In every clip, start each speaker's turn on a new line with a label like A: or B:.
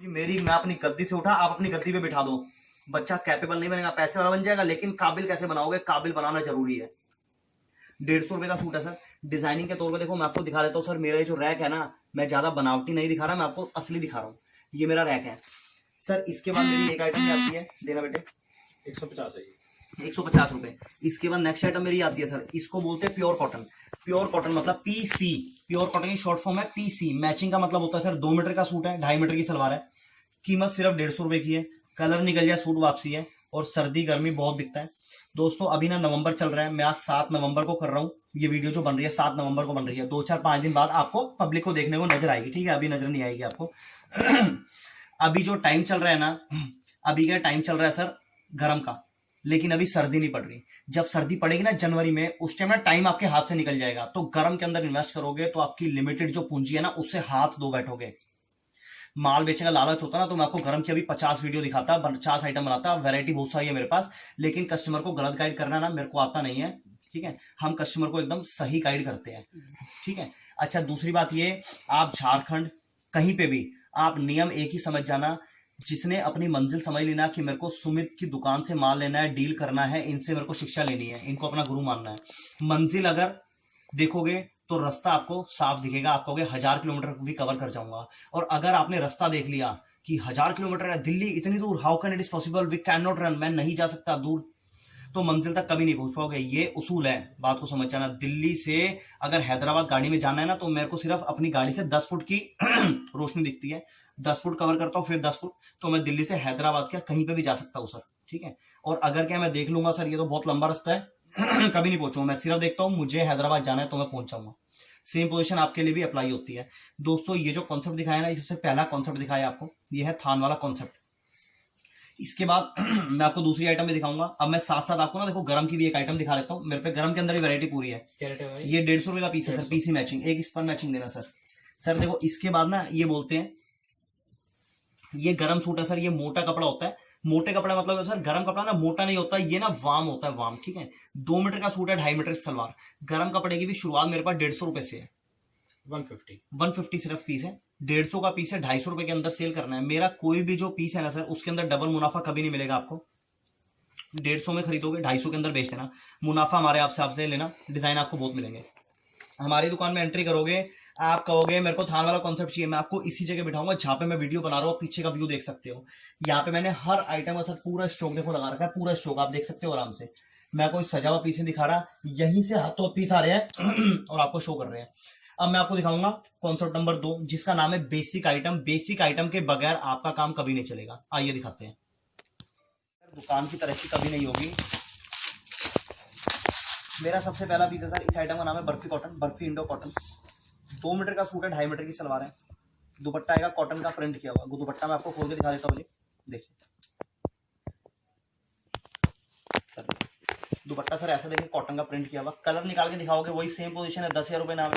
A: कि मैं अपनी गद्दी से उठा, आप अपनी गद्दी पे बिठा दो, बच्चा कैपेबल नहीं बनेगा, पैसे वाला बन जाएगा, लेकिन काबिल कैसे बनाओगे, काबिल बनाना जरूरी है। 150 रुपए का सूट है सर। डिजाइनिंग के तौर पे देखो, मैं आपको दिखा देता हूँ सर। मेरा ये जो रैक है ना, मैं ज्यादा बनावटी नहीं दिखा रहा, मैं आपको असली दिखा रहा हूँ। ये मेरा रैक है सर। इसके बाद मेरी एक आइटम आती है, देना बेटे
B: 150 है ये,
A: 150 रुपए। इसके बाद नेक्स्ट आइटम मेरी आती है सर, इसको बोलते हैं प्योर कॉटन। प्योर कॉटन मतलब पीसी, प्योर कॉटन की शॉर्ट फॉर्म है पीसी। मैचिंग का मतलब होता है सर 2 मीटर का सूट है, 2.5 मीटर की सलवार है, कीमत सिर्फ 150 रुपए की है। कलर निकल जाए सूट वापसी है, और सर्दी गर्मी बहुत बिकता है दोस्तों। अभी ना नवंबर चल रहा है, मैं आज 7 नवंबर को कर रहा हूँ ये वीडियो जो बन रही है, 7 नवंबर को बन रही है। 2-4-5 दिन बाद आपको पब्लिक को देखने को नजर आएगी, ठीक है, अभी नजर नहीं आएगी आपको। अभी जो टाइम चल रहा है ना, अभी क्या टाइम चल रहा है सर गर्म का, लेकिन अभी सर्दी नहीं पड़ रही। जब सर्दी पड़ेगी ना जनवरी में, उस टाइम ना टाइम आपके हाथ से निकल जाएगा। तो गर्म के अंदर इन्वेस्ट करोगे तो आपकी लिमिटेड जो पूंजी है ना, उससे हाथ धो बैठोगे। माल बेचने का लालच होता ना, तो मैं आपको गर्म की अभी 50 वीडियो दिखाता, 50 आइटम बनाता, वैरायटी बहुत सारी है मेरे पास, लेकिन कस्टमर को गलत गाइड करना ना मेरे को आता नहीं है, ठीक है। हम कस्टमर को एकदम सही गाइड करते हैं, ठीक है। अच्छा, दूसरी बात ये, आप झारखंड कहीं पे भी आप नियम एक ही समझ जाना, जिसने अपनी मंजिल समझ लेना कि मेरे को सुमित की दुकान से माल लेना है, डील करना है, इनसे मेरे को शिक्षा लेनी है, इनको अपना गुरु मानना है। मंजिल अगर देखोगे तो रास्ता आपको साफ दिखेगा, आप कहोगे 1000 किलोमीटर भी कवर कर जाऊंगा। और अगर आपने रास्ता देख लिया कि 1000 किलोमीटर है, दिल्ली इतनी दूर, how can it is possible, we can not run, मैं नहीं जा सकता दूर, तो मंजिल तक कभी नहीं पहुंच पाओगे। ये उसूल है, बात को समझ जाना। दिल्ली से अगर हैदराबाद गाड़ी में जाना है ना, तो मेरे को सिर्फ अपनी गाड़ी से 10 फुट की रोशनी दिखती है, 10 फुट कवर करता हूँ, फिर 10 फुट, तो मैं दिल्ली से हैदराबाद क्या कहीं पे भी जा सकता हूँ सर, ठीक है। और अगर क्या मैं देख लूंगा सर ये तो बहुत लंबा रास्ता है, कभी नहीं पहुंचूंगा, मैं सिर्फ देखता हूँ मुझे हैदराबाद जाना है तो मैं पहुंच जाऊंगा। सेम पोजीशन आपके लिए भी अप्लाई होती है दोस्तों। ये जो कॉन्सेप्ट दिखाया ना, इससे पहला कॉन्सेप्ट दिखाया आपको, ये है थान वाला कॉन्सेप्ट। इसके बाद मैं आपको दूसरी आइटम भी दिखाऊंगा। अब मैं साथ साथ आपको ना देखो गरम की भी एक आइटम दिखा देता हूँ। मेरे पे गरम के अंदर भी वैरायटी पूरी है। ये 150 रुपए का पीस है सर, पीसी मैचिंग, एक इस पर मैचिंग देना सर। सर देखो इसके बाद ना ये बोलते हैं, ये गरम सूट है सर, ये मोटा कपड़ा होता है। मोटे कपड़ा मतलब सर, गरम कपड़ा ना मोटा नहीं होता, ये ना वार्म होता है, वार्म, ठीक है। 2 मीटर का सूट है, 2.5 मीटर सलवार। गरम कपड़े की भी शुरुआत मेरे पास 150 रुपए से है, 150 सिर्फ पीस है। 150 का पीस है, 250 रुपए के अंदर सेल करना है। मेरा कोई भी जो पीस है ना सर, उसके अंदर डबल मुनाफा कभी नहीं मिलेगा आपको। 150 में खरीदोगे, 250 के अंदर बेच देना, मुनाफा हमारे आपसे लेना, डिजाइन आपको बहुत मिलेंगे। हमारी दुकान में एंट्री करोगे, आप कहोगे मेरे को थान वाला कॉन्सेप्ट चाहिए, मैं आपको इसी जगह बिठाऊंगा जहां पे मैं वीडियो बना रहा हूँ। पीछे का व्यू देख सकते हो, यहाँ पे मैंने हर आइटम का साथ पूरा स्टॉक देखो लगा रखा है, पूरा स्टॉक आप देख सकते हो आराम से। मैं कोई सजा हुआ पीस नहीं दिखा रहा, यहीं से हाथों पीस आ रहे हैं और आपको शो कर रहे हैं। अब मैं आपको दिखाऊंगा कॉन्सेप्ट नंबर 2, जिसका नाम है बेसिक आइटम। बेसिक आइटम के बगैर आपका काम कभी नहीं चलेगा। आइए दिखाते हैं। दुकान की तरक्की कभी नहीं होगी। मेरा सबसे पहला पीस है सर, इस आइटम का नाम है Barfi cotton, Barfi Indo cotton. 2 metre का सूट है, 2.5 मीटर की सलवार है। दुपट्टा आएगा कॉटन का प्रिंट किया हुआ। दुपट्टा मैं आपको खोल के दिखा देता हूँ, देखिए सर, दुपट्टा सर ऐसा देखिए, कॉटन का प्रिंट किया हुआ। कलर निकाल के दिखाओगे, वही सेम पोजीशन है, 10,000 रुपये नाम है।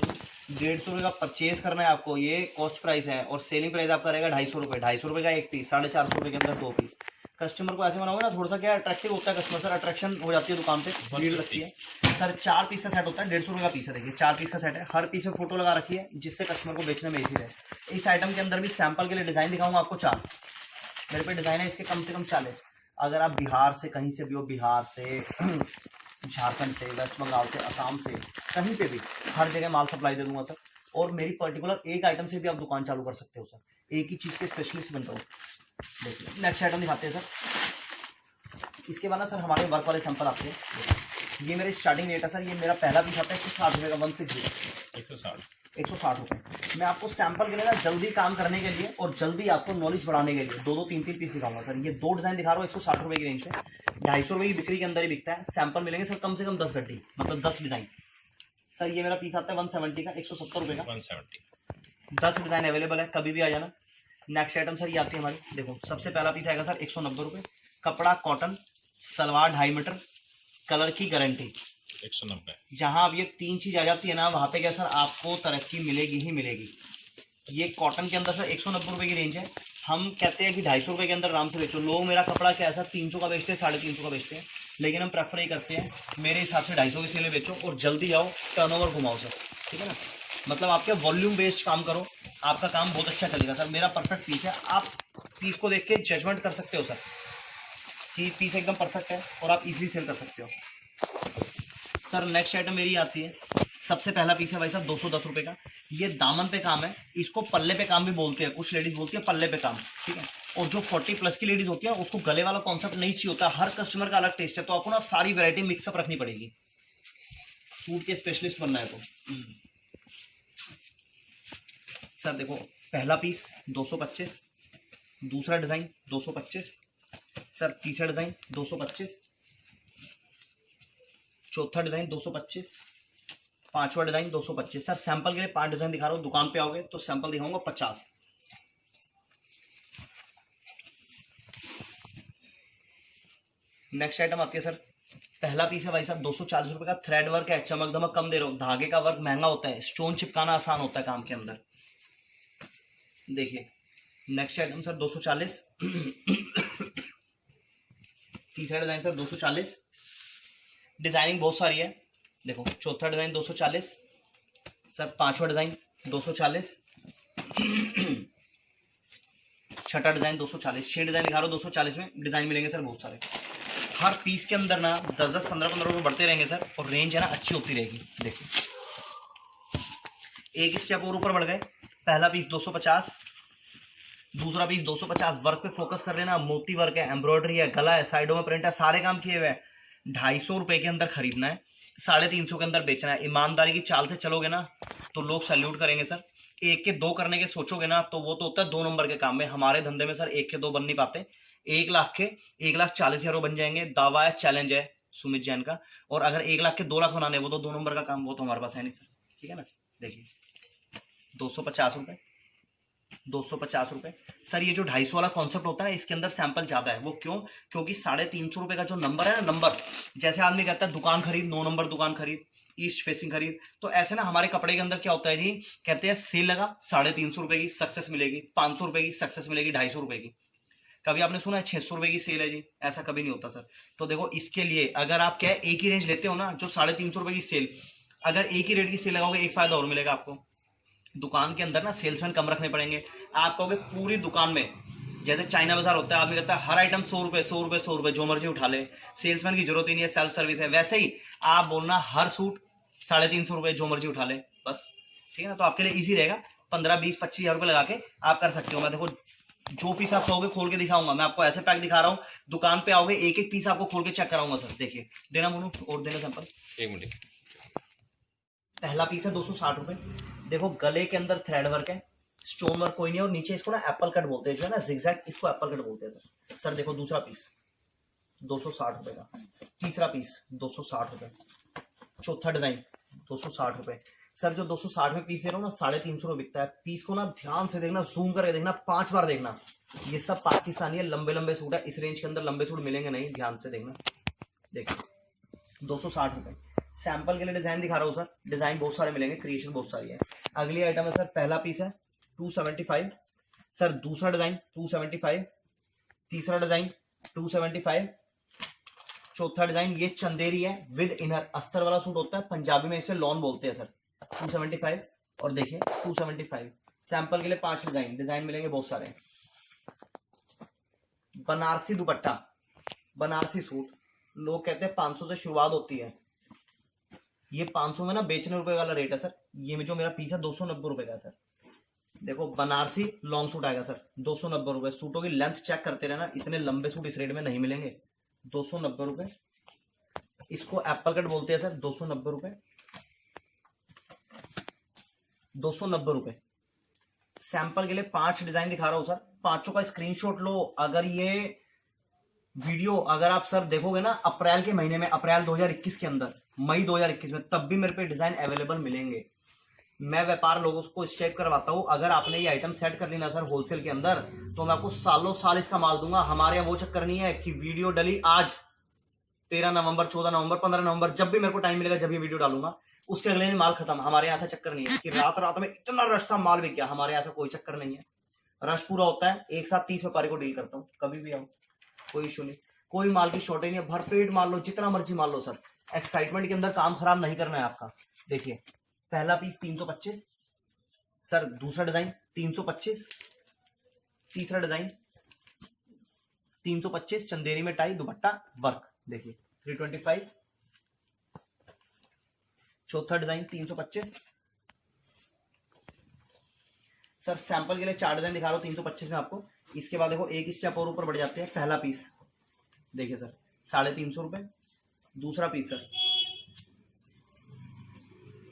A: 150 रुपये का परचेज करना है आपको, ये कॉस्ट प्राइस है, और सेलिंग प्राइस आपका रहेगा 250 रुपये। 250 रुपये का एक पीस, 450 रुपये के अंदर 2 पीस। कस्टमर को ऐसे बनाओगे ना, थोड़ा सा क्या अट्रैक्टिव होता है कस्टमर सर, अट्रैक्शन हो जाती है दुकान पे, भीड़ लगती है सर। 4 पीस का सेट होता है, 150 रुपये का पीस है। देखिए 4 पीस का सेट है, हर पीस में फोटो लगा रखी है, जिससे कस्टमर को बेचने में इजी रहे। इस आइटम के अंदर भी सैंपल के लिए डिजाइन दिखाऊंगा आपको 4। मेरे पे डिजाइन है इसके कम से कम 40। अगर आप बिहार से कहीं से भी हो, बिहार से, झारखंड से, वेस्ट बंगाल से, असम से, कहीं पे भी, हर जगह माल सप्लाई दे दूंगा सर। और मेरी पर्टिकुलर एक आइटम से भी आप दुकान चालू कर सकते हो सर, एक ही चीज के स्पेशलिस्ट बन रहा हूँ। देखिए नेक्स्ट आइटम दिखाते हैं सर। इसके बाद ना सर हमारे वर्क वाले सैंपल आते हैं। ये मेरे स्टार्टिंग रेट है सर, ये मेरा पहला पीस आता है 160 रुपये का, 160 रुपये। मैं आपको सैंपल के लिए ना, जल्दी काम करने के लिए और जल्दी आपको नॉलेज बढ़ाने के लिए 2-2, 3-3 पीस दिखाऊंगा सर। ये 2 डिजाइन दिखा रहा हूँ 160 रुपये की रेंज में, 250 रुपये की बिक्री के अंदर ही बिकता है। सैंपल मिलेंगे सर कम से कम 10 गड्डी, मतलब 10 डिजाइन सर। ये मेरा पीस आता है 170 का, 170 रुपये का, 10 डिजाइन अवेलेबल है, कभी भी आ जाना। नेक्स्ट आइटम सर ये आती है हमारी, देखो सबसे पहला पीस आएगा सर 190 रुपये। कपड़ा कॉटन, सलवार 2.5 मीटर, कलर की गारंटी
B: 190।
A: जहां अब ये 3 चीज आ जाती है ना, वहां पे क्या सर आपको तरक्की मिलेगी ही मिलेगी। ये कॉटन के अंदर सर 190 रुपये की रेंज है। हम कहते हैं कि 250 रुपये के अंदर आराम से बेचो। लोग मेरा कपड़ा क्या है सर 300 का बेचते हैं, 350 का बेचते हैं, लेकिन हम प्रेफर ही करते हैं मेरे हिसाब से 250 की सेल बेचो और जल्दी आओ, टर्नओवर घुमाओ सर, ठीक है ना। मतलब आपके वॉल्यूम बेस्ड काम करो, आपका काम बहुत अच्छा चलेगा सर। मेरा परफेक्ट पीस है, आप पीस को देख के जजमेंट कर सकते हो सर कि पीस एकदम परफेक्ट है और आप इजीली सेल कर सकते हो। सर नेक्स्ट आइटम मेरी आती है, सबसे पहला पीस है भाई साहब 210 रुपये का। ये दामन पे काम है, इसको पल्ले पे काम भी बोलते हैं, कुछ लेडीज बोलती है पल्ले पे काम, ठीक है। और जो 40+ की लेडीज होती है उसको गले वाला कॉन्सेप्ट नहीं चाहिए होता, हर कस्टमर का अलग टेस्ट है, तो आपको ना सारी वैरायटी मिक्सअप रखनी पड़ेगी, सूट के स्पेशलिस्ट बनना है तो। सर देखो पहला पीस 225, दूसरा डिजाइन 225, सर तीसरा डिजाइन 225, चौथा डिजाइन 225, पांचवा डिजाइन 225। सर सैंपल के लिए 5 डिजाइन दिखा रहा हूँ, दुकान पे आओगे तो सैंपल दिखाऊंगा 50। नेक्स्ट आइटम आती है सर, पहला पीस है भाई साहब 240 रुपए का, थ्रेड वर्क है, चमक दमक कम दे रहा हूँ, धागे का वर्क महंगा होता है, स्टोन चिपकाना आसान होता है काम के अंदर। देखिए नेक्स्ट आइटम सर 240, तीसरा डिजाइन सर 240, डिजाइनिंग बहुत सारी है, देखो चौथा डिजाइन 240, सर पांचवा डिजाइन 240, छठा डिजाइन 240, 6 डिजाइन दिखा रहा हूँ 240 में, डिजाइन मिलेंगे सर बहुत सारे। हर पीस के अंदर ना 10-10, 15-15 रुपये बढ़ते रहेंगे सर, और रेंज है ना अच्छी होती रहेगी। देखिए एक स्टेप और ऊपर बढ़ गए, पहला पीस 250, दूसरा पीस 250, वर्क पे फोकस कर लेना, मोती वर्क है, एम्ब्रॉयडरी है, गला है, साइडों में प्रिंट है, सारे काम किए हुए हैं। 250 रुपए के अंदर खरीदना है, 350 के अंदर बेचना है। ईमानदारी की चाल से चलोगे ना तो लोग सैल्यूट करेंगे सर। एक के दो करने के सोचोगे ना तो वो तो होता है 2 नंबर के काम में। हमारे धंधे में सर 1 के 2 बन नहीं पाते, 1 लाख के 1,40,000 बन जाएंगे। दावा है, चैलेंज है सुमित जैन का। और अगर 1 लाख के 2 लाख बनाने वो तो 2 नंबर का काम, वो तो हमारे पास है नहीं सर, ठीक है ना। देखिए 250 रुपये, 250 रुपये। सर ये जो 250 वाला कॉन्सेप्ट होता है ना, इसके अंदर सैंपल ज्यादा है। वो क्यों? क्योंकि 350 रुपये का जो नंबर है ना, नंबर जैसे आदमी कहता है दुकान खरीद, 9 नंबर दुकान खरीद, ईस्ट फेसिंग खरीद, तो ऐसे ना हमारे कपड़े के अंदर क्या होता है जी, कहते हैं सेल लगा 350 रुपये की सक्सेस मिलेगी, 500 रुपये की सक्सेस मिलेगी, 250 रुपये की। कभी आपने सुना है 600 रुपये की सेल है जी? ऐसा कभी नहीं होता सर। तो देखो इसके लिए अगर आप क्या एक ही रेंज लेते हो ना, जो 350 रुपये की सेल, अगर एक ही रेट की सेल लगाओगे एक फायदा और मिलेगा आपको, दुकान के अंदर ना सेल्समैन कम रखने पड़ेंगे। आप कहोगे पूरी दुकान में, जैसे चाइना बाजार होता है, आदमी कहता है हर आइटम 100 रुपये 100 रुपये 100 रुपये, जो मर्जी उठा ले, सेल्समैन की जरूरत ही नहीं है, सेल्फ सर्विस है। वैसे ही आप बोलना हर सूट 350 रुपये, जो मर्जी उठा ले, बस, ठीक है ना। तो आपके लिए ईजी रहेगा, 15, 20, 25 हज़ार रुपये लगा के आप कर सकते हो। मैं देखो जो पीस आप कहोगे खोल के दिखाऊंगा, मैं आपको ऐसे पैक दिखा रहा हूँ, दुकान पे आओगे एक एक पीस आपको खोल के चेक कराऊंगा सर। देखिए देना मोनू, और देना सैंपल।
B: 1 मिनट।
A: पहला पीस है 260 रुपये। देखो गले के अंदर थ्रेड वर्क है, स्टोन वर्क कोई नहीं है, और नीचे इसको ना एप्पल कट बोलते हैं, जो है ना जिगजैग, इसको एप्पल कट बोलते हैं सर। सर देखो दूसरा पीस 260 रुपये का, तीसरा पीस 260 रुपये, चौथा डिजाइन 260 रुपये। सर जो 260 में पीस दे रहा हूँ ना, 350 रुपये बिकता है। पीस को ना ध्यान से देखना, जूम करके देखना, 5 बार देखना। ये सब पाकिस्तानी है, लंबे लंबे सूट है, इस रेंज के अंदर लंबे सूट मिलेंगे नहीं, ध्यान से देखना। देखिए 260 रुपये। सैंपल के लिए डिजाइन दिखा रहा हूँ सर, डिजाइन बहुत सारे मिलेंगे, क्रिएशन बहुत सारी है। अगली आइटम है सर, पहला पीस है 275, सर दूसरा डिजाइन 275, तीसरा डिजाइन 275, चौथा डिजाइन ये चंदेरी है विद इनर, अस्तर वाला सूट होता है, पंजाबी में इसे लॉन बोलते हैं सर। 275 और देखिए 275। सैंपल के लिए 5 डिजाइन मिलेंगे बहुत सारे। बनारसी दुपट्टा, बनारसी सूट, लोग कहते हैं 500 से शुरुआत होती है, ये 500 में ना बेचने रुपए वाला रेट है सर। ये जो मेरा पीस है 290 रुपए का सर। देखो बनारसी लॉन्ग सूट आएगा सर 290 रुपए। सूटों की लेंथ चेक करते रहना, इतने लंबे सूट इस रेट में नहीं मिलेंगे। 290 रुपए। इसको एप्पल कट बोलते हैं सर, 290 रुपए, 290 रुपए। सैंपल के लिए 5 डिजाइन दिखा रहा हूं सर, 5 का स्क्रीनशॉट लो। अगर ये वीडियो अगर आप सर देखोगे ना अप्रैल के महीने में, अप्रैल 2021 के अंदर, मई 2021 में, तब भी मेरे पे डिजाइन अवेलेबल मिलेंगे। मैं व्यापार लोगों को स्टेप करवाता हूं। अगर आपने ये आइटम सेट कर ली ना सर होलसेल के अंदर, तो मैं आपको सालों साल इसका माल दूंगा। हमारे यहाँ वो चक्कर नहीं है कि वीडियो डली आज 13 नवंबर, 14 नवंबर, 15 नवंबर, जब भी मेरे को टाइम मिलेगा, जब ये वीडियो डालूंगा, उसके अगले दिन माल खत्म। हमारे यहाँ ऐसा चक्कर नहीं है कि रात रात में इतना रश था माल बिक गया, हमारे यहाँ ऐसा कोई चक्कर नहीं है। रश पूरा होता है, एक साथ 30 व्यापारी को डील करता हूँ, कभी भी आओ, कोई इशू नहीं, कोई माल की शॉर्टेज नहीं है। भरपेट माल लो, जितना मर्जी माल लो सर, एक्साइटमेंट के अंदर काम खराब नहीं करना है आपका। देखिए पहला पीस 325, सर दूसरा डिजाइन 325, तीसरा डिजाइन 325 चंदेरी में टाई दुपट्टा वर्क, देखिए 325। चौथा डिजाइन 325। सर सैंपल के लिए 4 डिजाइन दिखा रहा हूं 325 में आपको। इसके बाद देखो एक स्टेप और ऊपर बढ़ जाते हैं। पहला पीस देखिए सर 350 रुपए। दूसरा पीस सर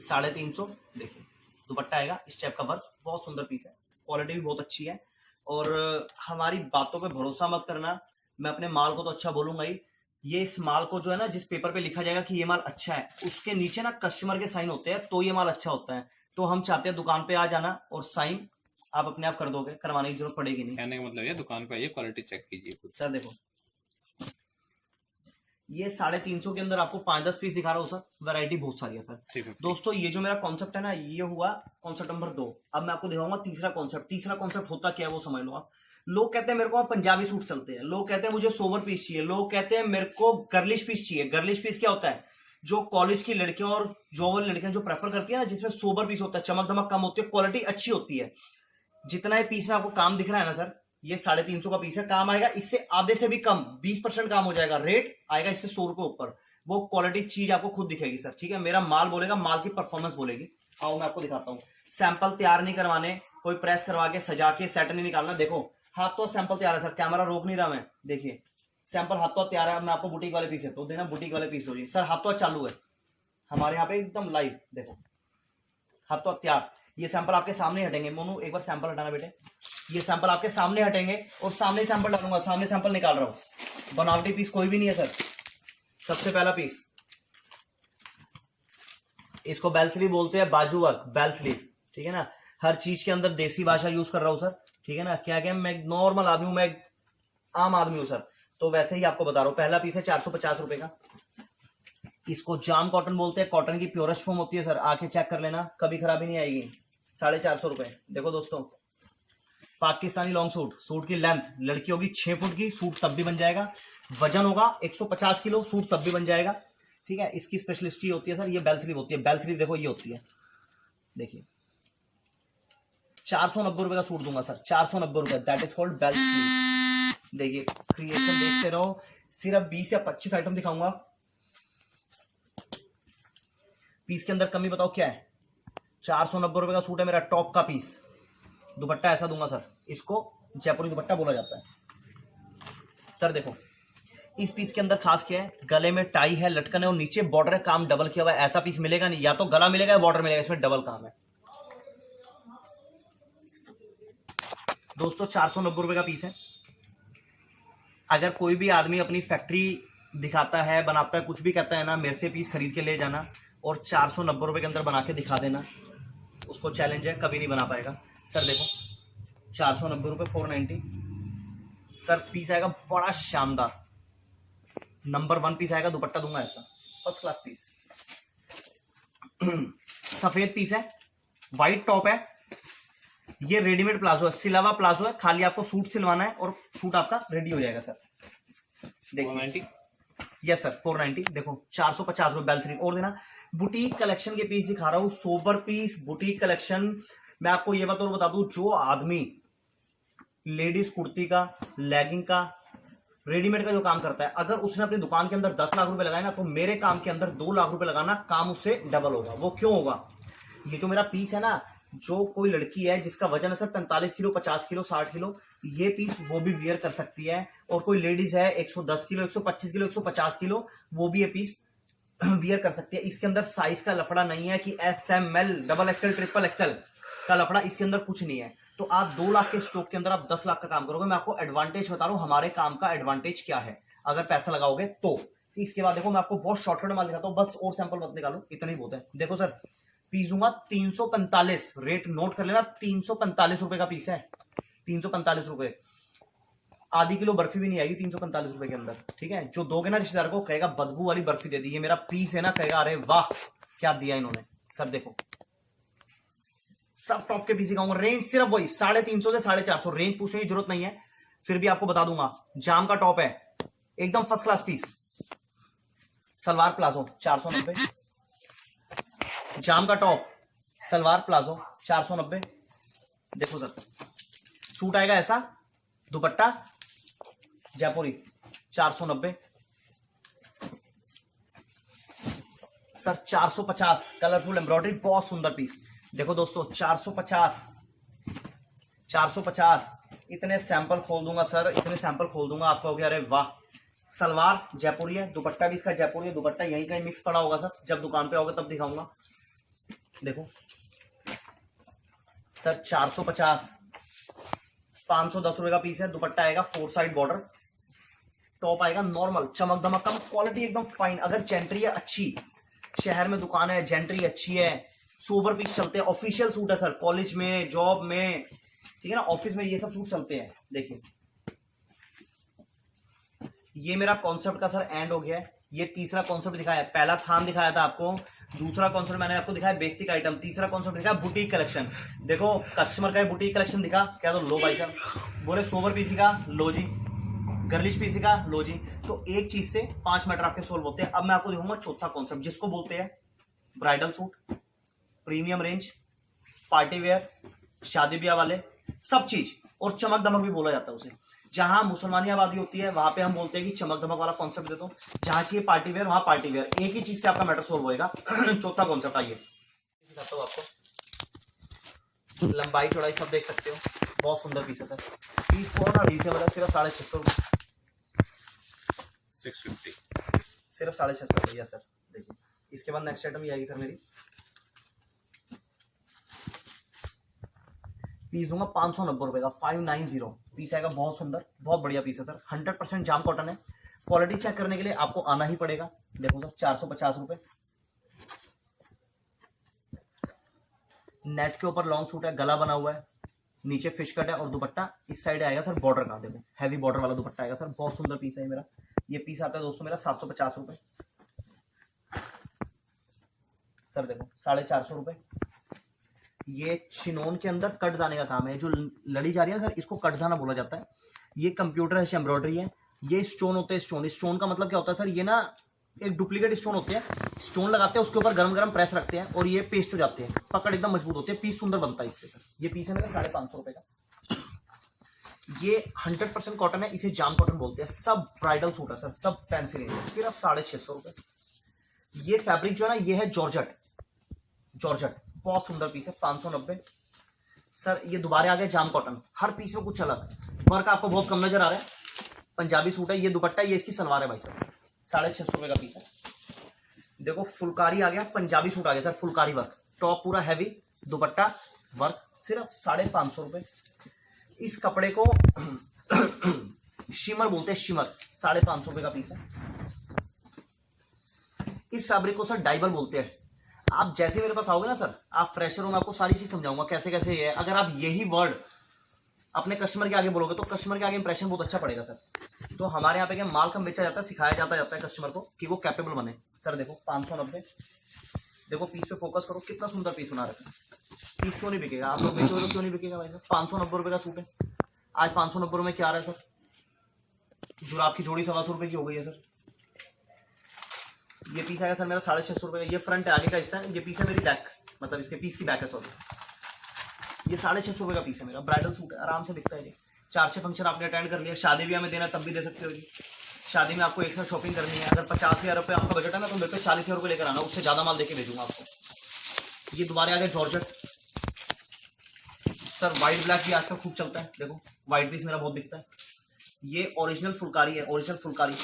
A: 350, देखिए दुपट्टा आएगा, स्टेप का वर्क, बहुत सुंदर पीस है, क्वालिटी भी बहुत अच्छी है। और हमारी बातों पे भरोसा मत करना, मैं अपने माल को तो अच्छा बोलूंगा ही। ये इस माल को जो है ना, जिस पेपर पे लिखा जाएगा कि ये माल अच्छा है, उसके नीचे ना कस्टमर के साइन होते हैं, तो ये माल अच्छा होता है। तो हम चाहते हैं दुकान पे आ जाना और साइन आप अपने आप कर दोगे, करवाने की जरूरत पड़ेगी नहीं।
B: कहने का मतलब ये दुकान पे आइए, क्वालिटी चेक कीजिए खुद।
A: सर देखो ये 350 के अंदर आपको 5-10 पीस दिखा रहा हूँ सर, वैरायटी बहुत सारी है सर।
B: 350।
A: दोस्तों ये जो मेरा कॉन्सेप्ट है ना, ये हुआ कॉन्सेप्ट नंबर 2। अब मैं आपको दिखाऊंगा तीसरा कॉन्सेप्ट। तीसरा कॉन्सेप्ट होता क्या है वो समझ लो आप। लोग कहते हैं मेरे को पंजाबी सूट चलते हैं, लोग कहते हैं मुझे सोबर पीस चाहिए, लोग कहते हैं मेरे को गर्लिश पीस चाहिए। गर्लिश पीस क्या होता है? जो कॉलेज की लड़कियां और जॉब वाली लड़कियां जो प्रेफर करती है ना, जिसमें सोबर पीस होता है, चमक धमक कम होती है, क्वालिटी अच्छी होती है। जितना ये पीस में आपको काम दिख रहा है ना सर, ये 350 का पीस है। काम आएगा इससे आधे से भी कम, 20% काम हो जाएगा। रेट आएगा इससे 100 रुपए ऊपर। वो क्वालिटी चीज आपको खुद दिखेगी सर, ठीक है। मेरा माल बोलेगा, माल की परफॉर्मेंस बोलेगी। आओ मैं आपको दिखाता हूँ। सैंपल तैयार नहीं करवाने, कोई प्रेस करवा के सजा के सेट नहीं निकालना। देखो हाथ तो सैंपल तैयार है सर, कैमरा रोक नहीं रहा मैं, देखिए सैंपल हाथ तो तैयार है। मैं आपको बुटीक वाले पीस है तो देना, बुटीक वाले पीस हो जी सर। हाथ तो चालू है हमारे यहाँ पे एकदम लाइव, देखो हाथ तो तैयार। ये सैंपल आपके सामने हटेंगे। मोनू एक बार सैंपल हटाना बेटे। ये सैंपल आपके सामने हटेंगे और सामने सैंपल डालूंगा, सामने सैंपल निकाल रहा हूं। बनावटी पीस कोई भी नहीं है सर। सबसे पहला पीस, इसको बेल स्लीव बोलते हैं, बाजू वर्क बेल स्लीव, ठीक है ना। हर चीज के अंदर देसी भाषा यूज कर रहा हूं सर, ठीक है ना। क्या क्या मैं नॉर्मल आदमी हूं, मैं आम आदमी हूं सर, तो वैसे ही आपको बता रहा हूं। पहला पीस है 450 रुपए का। इसको जाम कॉटन बोलते हैं, कॉटन की प्योरेस्ट फॉर्म होती है सर। आंखें चेक कर लेना, कभी खराबी नहीं आएगी। 450 रुपए। देखो दोस्तों पाकिस्तानी लॉन्ग सूट, सूट की लेंथ लड़की होगी 6 फुट की, सूट तब भी बन जाएगा। वजन होगा 150 किलो, सूट तब भी बन जाएगा, ठीक है। इसकी स्पेशलिस्टी होती है सर, ये बेल स्लीव होती है। बेल स्लीव देखो ये होती है, देखिए 490 रुपए का सूट दूंगा सर, 490 रुपए। That is called bell sleeve. देखिए क्रिएशन देखते रहो, सिर्फ 20 या 25 आइटम दिखाऊंगा। पीस के अंदर कमी बताओ क्या है? 490 रुपए का सूट है मेरा, टॉप का पीस। दुपट्टा ऐसा दूंगा सर, इसको जयपुरी दुपट्टा बोला जाता है सर। देखो इस पीस के अंदर खास क्या है? गले में टाई है, लटकन है और नीचे बॉर्डर है, काम डबल किया हुआ है। ऐसा पीस मिलेगा नहीं, या तो गला मिलेगा या बॉर्डर मिलेगा, इसमें डबल काम है दोस्तों। 490 रुपए का पीस है। अगर कोई भी आदमी अपनी फैक्ट्री दिखाता है, बनाता है, कुछ भी कहता है ना, मेरे से पीस खरीद के ले जाना और 490 रुपए के अंदर बना के दिखा देना, उसको चैलेंज है, कभी नहीं बना पाएगा सर। देखो 490 रुपए, 490 सर। पीस आएगा बड़ा शानदार, नंबर 1 पीस आएगा। दुपट्टा दूंगा ऐसा, फर्स्ट क्लास पीस। सफेद पीस है, व्हाइट टॉप है। ये रेडीमेड प्लाजो है, सिलावा प्लाजो है। खाली आपको सूट सिलवाना है और सूट आपका रेडी हो जाएगा सर। देखिए यस सर 490। देखो 450 रुपए बेल स्लीव और देना। बुटीक कलेक्शन के पीस दिखा रहा हूं, सोबर पीस, बुटीक कलेक्शन। मैं आपको ये बात और बता दूं, जो आदमी लेडीज कुर्ती का, लेगिंग का, रेडीमेड का जो काम करता है, अगर उसने अपनी दुकान के अंदर 10 लाख रुपए लगाए ना, तो मेरे काम के अंदर 2 लाख रुपए लगाना, काम उससे डबल होगा। वो क्यों होगा? ये जो मेरा पीस है ना, जो कोई लड़की है जिसका वजन है सर 45 किलो, 50 किलो, 60 किलो, ये पीस वो भी वियर कर सकती है। और कोई लेडीज है 110 किलो, 125 किलो, 150 किलो, वो भी ये पीस वियर कर सकती है। इसके अंदर साइज का लफड़ा नहीं है कि SML, XXL, XXL का लफड़ा इसके अंदर कुछ नहीं है। तो आप 2 लाख के स्टॉक के अंदर आप 10 लाख का काम करोगे। मैं आपको एडवांटेज बता रहा हूं, हमारे काम का एडवांटेज क्या है अगर पैसा लगाओगे तो। इसके बाद देखो मैं आपको बहुत शॉर्टकट माल दिखाता हूं, बस और सैंपल मत निकालो, इतना ही बहुत है। देखो सर पीस दूंगा 345, रेट नोट कर लेना, 345 रुपए का पीस है। 345 रुपए, आधी किलो बर्फी भी नहीं आएगी 345 रुपए के अंदर, ठीक है। जो दोगे ना रिश्तेदार को, कहेगा बदबू वाली बर्फी दे दी। ये मेरा पीस है ना, कहेगा अरे वाह क्या दिया इन्होंने सर। देखो सब टॉप के पीस दिखाऊंगा। रेंज सिर्फ वही 350 से 450, रेंज पूछने की जरूरत नहीं है, फिर भी आपको बता दूंगा। जाम का टॉप है, एकदम first class piece. Salwar palazzo 490, जाम का टॉप, सलवार प्लाजो 490। देखो सर सूट आएगा ऐसा, दुपट्टा जयपुरी 490 सर। 450 कलरफुल एम्ब्रॉयडरी, बहुत सुंदर पीस। देखो दोस्तों 450 इतने सैंपल खोल दूंगा सर, इतने सैंपल खोल दूंगा आपको कि अरे वाह। सलवार जयपुरी है, दुपट्टा भी इसका जयपुरी है, दुपट्टा यहीं कहीं मिक्स पड़ा होगा सर, जब दुकान पे आओगे तब दिखाऊंगा। देखो सर 450, 510 रुपए का पीस है। दुपट्टा आएगा 4 साइड बॉर्डर, टॉप आएगा नॉर्मल, चमक धमक कम, क्वालिटी एकदम फाइन। अगर जेंट्री है अच्छी, शहर में दुकान है, जेंट्री अच्छी है, सोबर पीस चलते हैं, ऑफिशियल सूट है सर, कॉलेज में, जॉब में, ठीक है ना, ऑफिस में ये सब सूट चलते हैं। देखिए ये मेरा कॉन्सेप्ट का सर एंड हो गया है। ये तीसरा कॉन्सेप्ट दिखाया है, पहला थान दिखाया था आपको, दूसरा कॉन्सेप्ट मैंने आपको दिखाया बेसिक आइटम, तीसरा कॉन्सेप्ट दिखाया बुटीक कलेक्शन। देखो कस्टमर का बुटीक कलेक्शन दिखा क्या, तो लो भाई साहब, बोले सोबर पीसी का लो जी, गर्लिश पीसी का लो जी। तो एक चीज से 5 मैटर आपके सोल्व होते हैं। अब मैं आपको दिखाऊंगा चौथा कॉन्सेप्ट, जिसको बोलते हैं bridal suit, premium range, party wear, शादी ब्याह वाले सब चीज, और चमक दमक भी बोला जाता है उसे। जहां मुसलमानी आबादी होती है वहां पे हम बोलते हैं कि चमक धमक वाला कॉन्सेप्ट दे दो, जहां चाहिए पार्टी वेयर वहां पार्टी वेयर, एक ही चीज से आपका मैटर सोल्व होएगा। चौथा कॉन्सेप्ट आइए दिखाता हूं आपको, लंबाई चौड़ाई सब देख सकते हो, बहुत सुंदर पीस है सर। पीस थोड़ा रीजनेबल है, सिर्फ 650 रुपये,
B: 650
A: सिर्फ 650 रुपये सर। देखिए इसके बाद नेक्स्ट आइटम ये आएगी सर मेरी, पीस दूंगा 590 रुपए का, 590 पीस आएगा, बहुत सुंदर, बहुत बढ़िया पीस है सर। 100% जाम कॉटन है, क्वालिटी चेक करने के लिए आपको आना ही पड़ेगा। देखो सर 450 रुपए, नेट के ऊपर लॉन्ग सूट है, गला बना हुआ है, नीचे फिश कट है, और दुपट्टा इस साइड आएगा सर बॉर्डर का। देखो हैवी बॉर्डर वाला दुपट्टा आएगा सर, बहुत सुंदर पीस है मेरा। ये पीस आता है दोस्तों मेरा 750 रुपए सर। देखो 450 रुपए। ये चिनोन के अंदर कटदाने का काम है, जो लड़ी जा रही है सर इसको कटदाना बोला जाता है। ये कंप्यूटर है, एम्ब्रॉयडरी है, ये स्टोन होते हैं। स्टोन, स्टोन का मतलब क्या होता है सर, ये ना एक डुप्लीकेट स्टोन होते हैं, स्टोन लगाते हैं उसके ऊपर गरम गरम प्रेस रखते हैं और ये पेस्ट हो जाते हैं, पकड़ एकदम मजबूत होती है, पीस सुंदर बनता है इससे सर। ये पीस है मेरा 550 रुपए का। ये 100% कॉटन है, इसे जाम कॉटन बोलते हैं। सब ब्राइडल सूट है सर, सब फैंसी रेंज है, सिर्फ 650 रुपए। ये फैब्रिक जो है ना, ये है जॉर्जेट, जॉर्जेट बहुत सुंदर पीस है, 590 सर। ये दोबारा आ गया जाम कॉटन, हर पीस में कुछ अलग, वर्क आपको बहुत कम नजर आ रहा है। पंजाबी सूट है, ये दुपट्टा, ये इसकी सलवार है भाई साहब, 650 रुपए का पीस है। देखो फुलकारी आ गया, पंजाबी सूट आ गया सर, फुलकारी वर्क, टॉप पूरा हैवी, दुपट्टा वर्क, सिर्फ 550 रुपए। इस कपड़े को शिमर बोलते हैं, शिमर, 550 रुपए का पीस है। इस फैब्रिक को सर डाइबर बोलते हैं। आप जैसे मेरे पास आओगे ना सर, आप फ्रेशर हो, मैं आपको सारी चीज समझाऊंगा कैसे कैसे ये है। अगर आप यही वर्ड अपने कस्टमर के आगे बोलोगे तो कस्टमर के आगे इंप्रेशन बहुत अच्छा पड़ेगा सर। तो हमारे यहाँ पे क्या माल कम बेचा जाता है, सिखाया जाता है कस्टमर को कि वो कैपेबल बने सर। देखो 590, देखो पीस पे फोकस करो, कितना सुंदर पीस बना रखा है। पीस क्यों नहीं बिकेगा, आप लोग बेचोगे तो क्यों नहीं बिकेगा भाई साहब। 590 रुपए का सूट है, आज 590 रुपए क्या आ रहा है सर, जुराब की जोड़ी 125 रुपए की हो गई है सर। ये पीस आएगा सर मेरा 650 रुपए का। ये फ्रंट है, आगे का हिस्सा है, ये पीस है मेरी बैक, मतलब इसके पीस की बैक है सॉरी। ये 650 रुपए का पीस है मेरा, ब्राइडल सूट है, आराम से बिकता है ये। 4-6 फंक्शन आपने अटेंड कर लिया, शादी ब्याह में देना तब भी दे सकते हो जी। शादी में आपको एक साथ शॉपिंग करनी है, अगर 50,000 रुपये आपका बजट है ना, तो मेरे पे 40,000 रुपये लेकर आना, उससे ज्यादा माल देके भेजूंगा आपको। ये दोबारा आ गया जॉर्जेट सर, व्हाइट ब्लैक भी आजकल खूब चलता है, देखो व्हाइट पीस मेरा बहुत बिकता है। ये ओरिजिनल फुलकारी है, ओरिजिनल फुलकारी,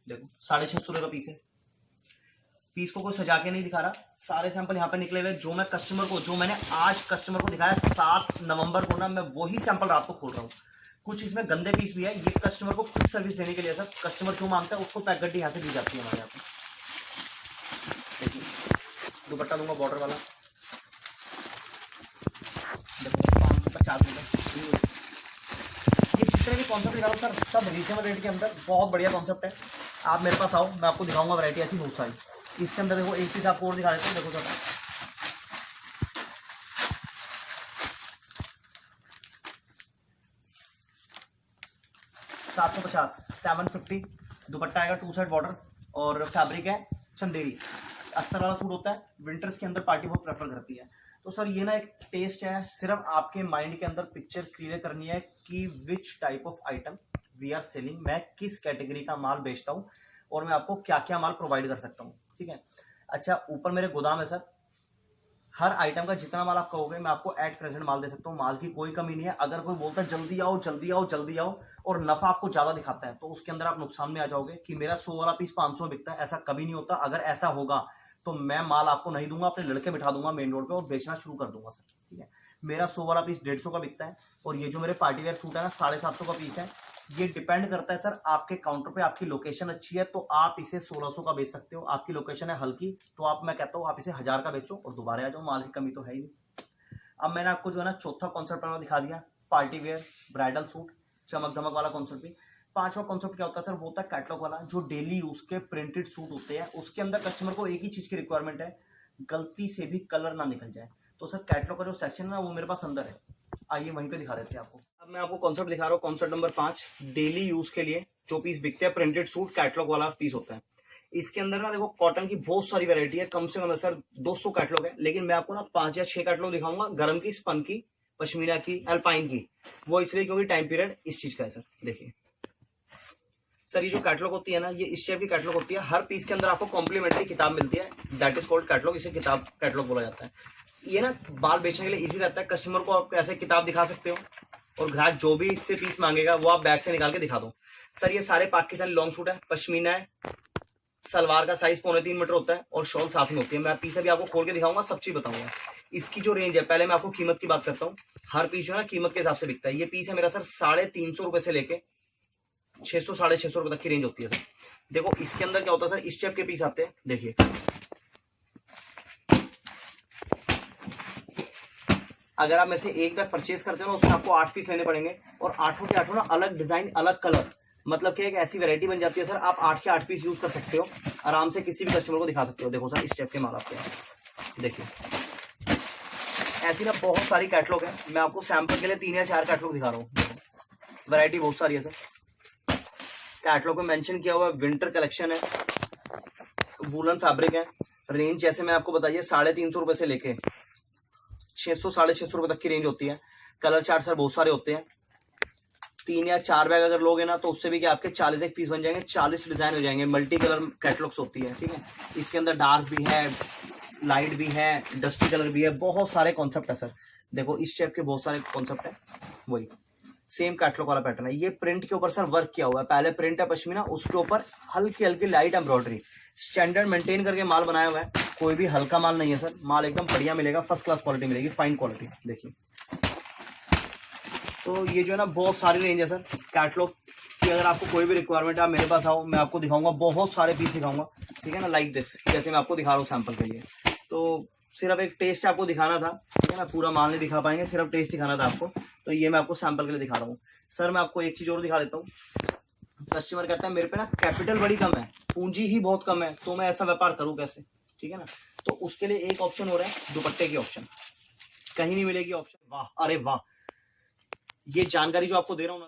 A: देखो 650 रुपये का पीस है। पीस को कोई सजा के नहीं दिखा रहा, सारे सैंपल यहाँ पे निकले हुए, जो मैं कस्टमर को, जो मैंने आज कस्टमर को दिखाया 7 नवंबर को ना, मैं वही सैंपल रात को खोल रहा हूँ। कुछ इसमें गंदे पीस भी है, ये कस्टमर को क्विक सर्विस देने के लिए सर, कस्टमर जो मांगता है उसको पैक गड्डी यहाँ से दी जाती है हमारे यहाँ पे। देखिए दुपट्टा दूंगा बॉर्डर वाला, देखो 550 रुपये। ये जितने भी कॉन्सेप्ट दिखा रहा हूँ सर, सब रीजनेबल रेट के अंदर, बहुत बढ़िया कॉन्सेप्ट है। आप मेरे पास आओ, मैं आपको दिखाऊंगा वैरायटी ऐसी बहुत सारी। इसके अंदर देखो एक पीस आपको और दिखा देते हैं, देखो सर 750, 750 दुपट्टा आएगा, 2 साइड बॉर्डर, और फैब्रिक है चंदेरी, अस्तर वाला सूट होता है, विंटर्स के अंदर पार्टी बहुत प्रेफर करती है। तो सर ये ना एक टेस्ट है, सिर्फ आपके माइंड के अंदर पिक्चर क्लियर करनी है कि which type of item we are selling, मैं किस कैटेगरी का माल बेचता हूँ और मैं आपको क्या क्या माल प्रोवाइड कर सकता हूँ, ठीक है। अच्छा, ऊपर मेरे गोदाम है सर, हर आइटम का जितना माल आप कहोगे मैं आपको एट प्रेजेंट माल दे सकता हूँ, माल की कोई कमी नहीं है। अगर कोई बोलता है जल्दी आओ जल्दी आओ जल्दी आओ और नफा आपको ज्यादा दिखाता है तो उसके अंदर आप नुकसान में आ जाओगे कि मेरा 100 वाला पीस 500 में बिकता है, ऐसा कभी नहीं होता। अगर ऐसा होगा तो मैं माल आपको नहीं दूंगा, अपने लड़के बिठा दूंगा मेन रोड पे और बेचना शुरू कर दूंगा सर, ठीक है। मेरा 100 वाला पीस 150 का बिकता है और ये जो मेरे पार्टी वेयर सूट है ना 750 का पीस है। ये डिपेंड करता है सर आपके काउंटर पे, आपकी लोकेशन अच्छी है तो आप इसे 1600 का बेच सकते हो, आपकी लोकेशन है हल्की तो आप, मैं कहता हूँ आप इसे 1000 का बेचो और दोबारा आ जाओ, माल की कमी तो है ही नहीं। अब मैंने आपको जो है ना चौथा कॉन्सेप्ट दिखा दिया, पार्टी वेयर ब्राइडल सूट, चमक धमक वाला कॉन्सेप्ट भी। पांचवा कॉन्सेप्ट क्या होता है सर, वो होता है कैटलॉग वाला, जो डेली यूज के प्रिंटेड सूट होते हैं। उसके अंदर कस्टमर को एक ही चीज की रिक्वायरमेंट है, गलती से भी कलर ना निकल जाए। तो सर कैटलॉग का जो सेक्शन है ना वो मेरे पास अंदर है, आइए वहीं पे दिखा रहे थे आपको। अब मैं आपको कॉन्सेप्ट दिखा रहा हूँ, कॉन्सेप्ट नंबर 5, डेली यूज के लिए जो पीस बिकते हैं प्रिंटेड सूट, कैटलॉग वाला पीस होता है। इसके अंदर ना देखो कॉटन की बहुत सारी वैरायटी है, कम से कम सर 200 कैटलॉग है, लेकिन मैं आपको ना 5 या 6 कैटलॉग दिखाऊंगा, गरम की, स्पन की, पश्मीना की, अल्पाइन की। वो इसलिए क्योंकि टाइम पीरियड इस चीज का है सर। देखिए सर, ये जो कैटलॉग होती है ना, ये इस टाइप की कैटलॉग होती है। हर पीस के अंदर आपको कॉम्प्लीमेंट्री किताब मिलती है, दैट इज कॉल्ड कैटलॉग। इसे किताब कैटलॉग बोला जाता है। ये ना बाल बेचने के लिए इजी रहता है, कस्टमर को आप ऐसे किताब दिखा सकते हो और ग्राहक जो भी इससे पीस मांगेगा वो आप बैग से निकाल के दिखा दो। सर ये सारे पाकिस्तानी लॉन्ग सूट है, पश्मीना है, सलवार का साइज 3.25 मीटर होता है और शॉल साथ में होती है। मैं पीस अभी आपको खोल के दिखाऊंगा, सब चीज बताऊंगा। इसकी जो रेंज है, पहले मैं आपको कीमत की बात करता हूँ। हर पीस जो है ना कीमत के हिसाब से बिकता है। ये पीस है मेरा सर 350 रुपए से लेके 600 650 रुपए तक की रेंज होती है सर। देखो इसके अंदर क्या होता है सर, इस टाइप के पीस आते हैं। देखिए अगर आप मेरे से एक बैग परचेज करते हो ना, उसमें आपको 8 पीस लेने पड़ेंगे और 8 के 8 ना अलग डिजाइन, अलग कलर, मतलब क्या है कि ऐसी वैरायटी बन जाती है सर, आप 8 के 8 पीस यूज कर सकते हो, आराम से किसी भी कस्टमर को दिखा सकते हो। देखो सर इस टाइप के माल आपके हैं, देखिए ऐसी ना बहुत सारी कैटलॉग है। मैं आपको सैंपल के लिए 3 या 4 कैटलॉग दिखा रहा हूँ। वैरायटी बहुत सारी है सर। कैटलॉग में मेंशन किया हुआ है विंटर कलेक्शन है, वूलन फैब्रिक है। रेंज जैसे मैं आपको बताइए 350 रुपए से लेके 600 650 रुपए तक की रेंज होती है। कलर चार्ट सर बहुत सारे होते हैं। 3 या 4 बैग अगर लोगे ना तो उससे भी क्या आपके 40 एक पीस बन जाएंगे, 40 डिजाइन हो जाएंगे। मल्टी कलर कैटलॉग्स होती है, ठीक है। इसके अंदर डार्क भी है, लाइट भी है, डस्टी कलर भी है, बहुत सारे कॉन्सेप्ट है सर। देखो इस टाइप के बहुत सारे कॉन्सेप्ट है। वही सेम कैटलॉग वाला पैटर्न है। ये प्रिंट के ऊपर सर वर्क किया हुआ है। पहले प्रिंट है पश्मीना, उसके ऊपर हल्की हल्की लाइट एम्ब्रॉयडरी, स्टैंडर्ड मेंटेन करके माल बनाया हुआ है। कोई भी हल्का माल नहीं है सर, माल एकदम बढ़िया मिलेगा, फर्स्ट क्लास क्वालिटी मिलेगी, फाइन क्वालिटी। देखिए तो ये जो है ना बहुत सारी रेंज है सर कैटलॉग की। अगर आपको कोई भी रिक्वायरमेंट है आप मेरे पास आओ, मैं आपको दिखाऊंगा, बहुत सारे पीस दिखाऊंगा, ठीक है ना। लाइक दिस, जैसे मैं आपको दिखा रहा हूँ सैंपल के लिए। तो सिर्फ एक टेस्ट आपको दिखाना था, ठीक है ना, पूरा माल नहीं दिखा पाएंगे, सिर्फ टेस्ट दिखाना था आपको। तो ये मैं आपको सैंपल के लिए दिखा रहा हूँ सर। मैं आपको एक चीज और दिखा देता हूँ। कस्टमर कहता है मेरे पे ना कैपिटल बड़ी कम है, पूंजी ही बहुत कम है, तो मैं ऐसा व्यापार करूँ कैसे, ठीक है ना। तो उसके लिए एक ऑप्शन हो रहा है दुपट्टे की ऑप्शन, कहीं नहीं मिलेगी ऑप्शन। वाह, अरे वाह, ये जानकारी जो आपको दे रहा हूँ ना